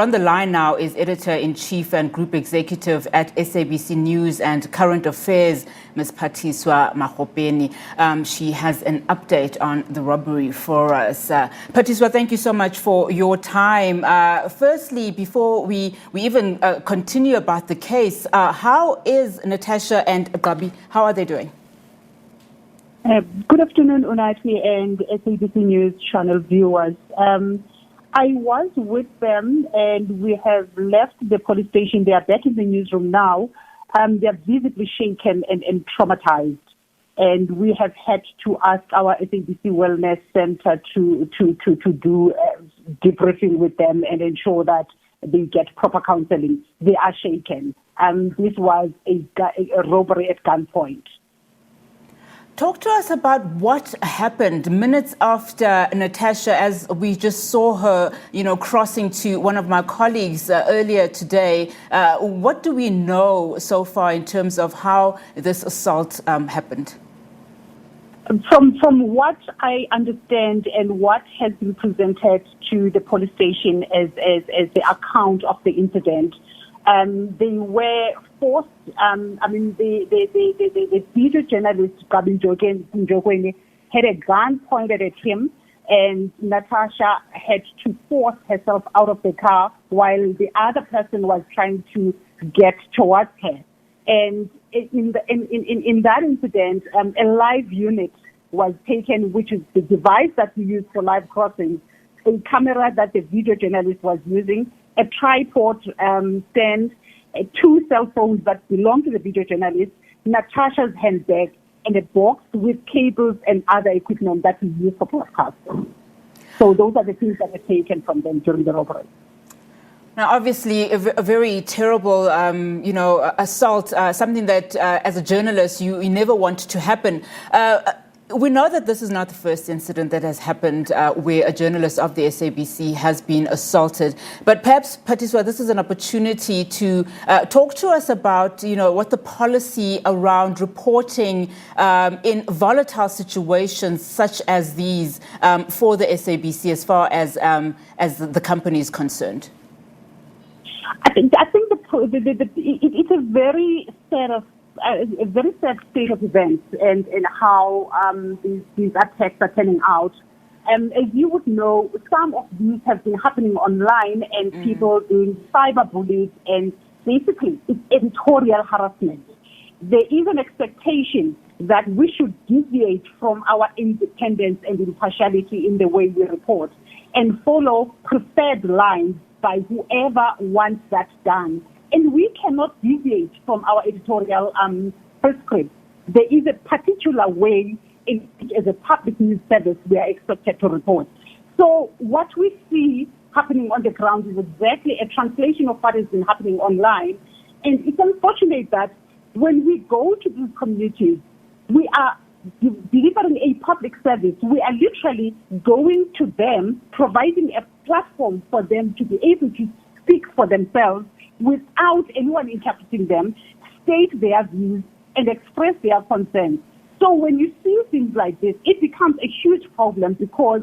On the line now is Editor-in-Chief and Group Executive at SABC News and Current Affairs, Ms. Phathiswa Magopeni. She has an update on the robbery for us. Phathiswa, thank you so much for your time. Firstly, before we even continue about the case, how is Natasha and Gabi? How are they doing? Good afternoon, Unati and SABC News channel viewers. I was with them and we have left the police station. They are back in the newsroom now. They are visibly shaken and traumatized. And we have had to ask our SABC Wellness Center to do debriefing with them and ensure that they get proper counseling. They are shaken. This was a robbery at gunpoint. Talk to us about what happened minutes after Natasha, as we just saw her, crossing to one of my colleagues earlier today. What do we know so far in terms of how this assault happened? From what I understand and what has been presented to the police station as the account of the incident, they were forced. The video journalist Gabi had a gun pointed at him, and Natasha had to force herself out of the car while the other person was trying to get towards her. And in that incident, a live unit was taken, which is the device that we use for live crossings, a camera that the video journalist was using, a tripod stand, two cell phones that belong to the video journalist, Natasha's handbag, and a box with cables and other equipment that we use for broadcasting. So those are the things that were taken from them during the robbery. Now, obviously, a very terrible, assault, something that, as a journalist, you never want to happen. We know that this is not the first incident that has happened where a journalist of the SABC has been assaulted. But perhaps, Phathiswa, this is an opportunity to talk to us about, what the policy around reporting in volatile situations such as these for the SABC as far as the company is concerned. I think it's a very sad state of events and how these attacks are turning out. As you would know, some of these have been happening online and people being cyberbullied, and basically it's editorial harassment. There is an expectation that we should deviate from our independence and impartiality in the way we report and follow preferred lines by whoever wants that done. And we cannot deviate from our editorial prescript. There is a particular way in which, as a public news service, we are expected to report. So what we see happening on the ground is exactly a translation of what has been happening online. And it's unfortunate that when we go to these communities, we are delivering a public service. We are literally going to them, providing a platform for them to be able to speak for themselves without anyone interpreting them, state their views, and express their concerns. So when you see things like this, it becomes a huge problem because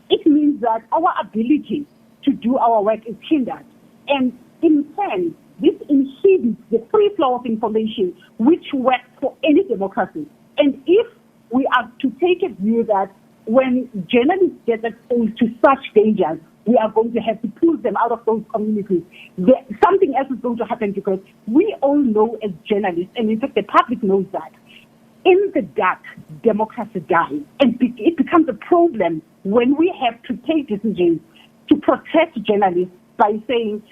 it means that our ability to do our work is hindered. And in turn, this inhibits the free flow of information, which works for any democracy. And if we are to take a view that when journalists get exposed to such dangers, we are going to have to pull them out of those communities, something else is going to happen, because we all know as journalists, and in fact the public knows that, in the dark, democracy dies. And it becomes a problem when we have to take decisions to protect journalists by saying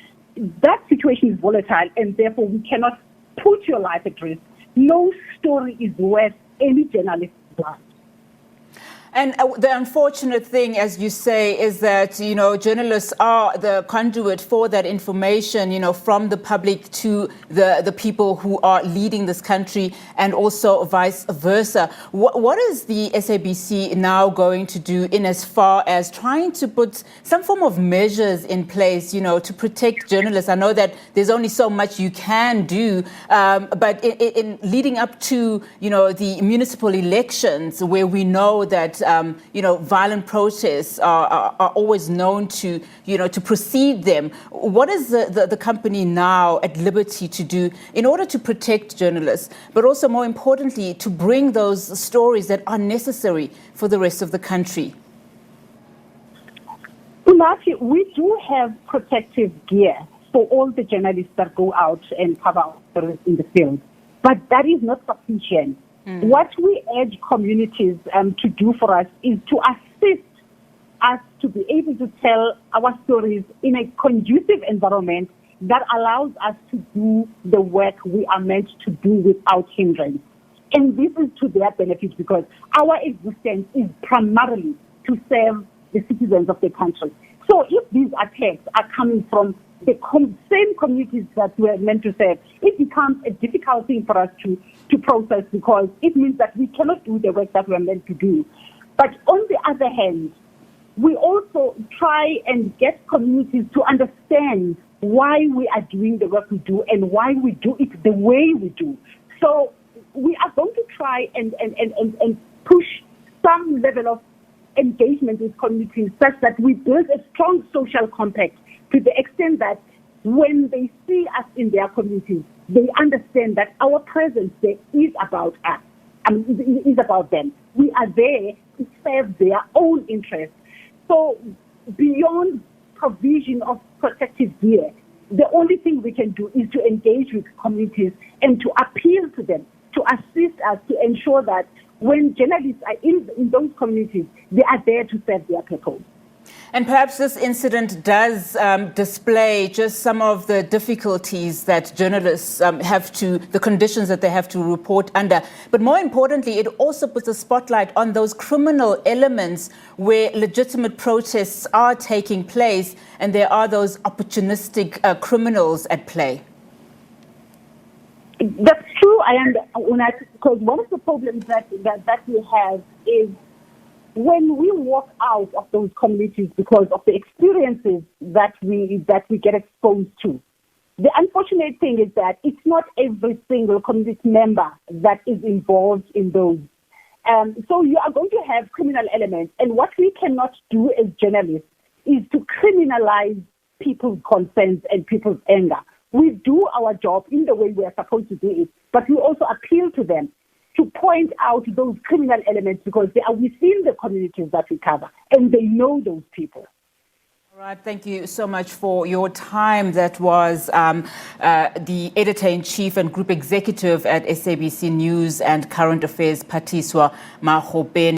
that situation is volatile and therefore we cannot put your life at risk. No story is worth any journalist's blood. And the unfortunate thing, as you say, is that, journalists are the conduit for that information, from the public to the people who are leading this country, and also vice versa. What is the SABC now going to do in as far as trying to put some form of measures in place, to protect journalists? I know that there's only so much you can do, but in leading up to, the municipal elections, where we know that violent protests are always known to precede them. What is the company now at liberty to do in order to protect journalists, but also more importantly, to bring those stories that are necessary for the rest of the country? Unathi, we do have protective gear for all the journalists that go out and cover stories in the field, but that is not sufficient. What we urge communities to do for us is to assist us to be able to tell our stories in a conducive environment that allows us to do the work we are meant to do without hindrance. And this is to their benefit because our existence is primarily to serve the citizens of the country. So if these attacks are coming from the same communities that we are meant to serve, it becomes a difficult thing for us to process because it means that we cannot do the work that we are meant to do. But on the other hand, we also try and get communities to understand why we are doing the work we do and why we do it the way we do. So we are going to try and push some level of engagement with communities such that we build a strong social compact to the extent that when they see us in their communities, they understand that our presence there is about us. It is about them. We are there to serve their own interests. So beyond provision of protective gear, the only thing we can do is to engage with communities and to appeal to them, to assist us to ensure that when journalists are in those communities, they are there to serve their people. And perhaps this incident does display just some of the difficulties that journalists the conditions that they have to report under. But more importantly, it also puts a spotlight on those criminal elements where legitimate protests are taking place and there are those opportunistic criminals at play. That's true, because one of the problems that we have is when we walk out of those communities because of the experiences that we get exposed to. The unfortunate thing is that it's not every single community member that is involved in those. So you are going to have criminal elements, and what we cannot do as journalists is to criminalize people's concerns and people's anger. We do our job in the way we are supposed to do it, but we also appeal to them to point out those criminal elements because they are within the communities that we cover and they know those people. All right, thank you so much for your time. That was the Editor-in-Chief and Group Executive at SABC News and Current Affairs, Phathiswa Magopeni.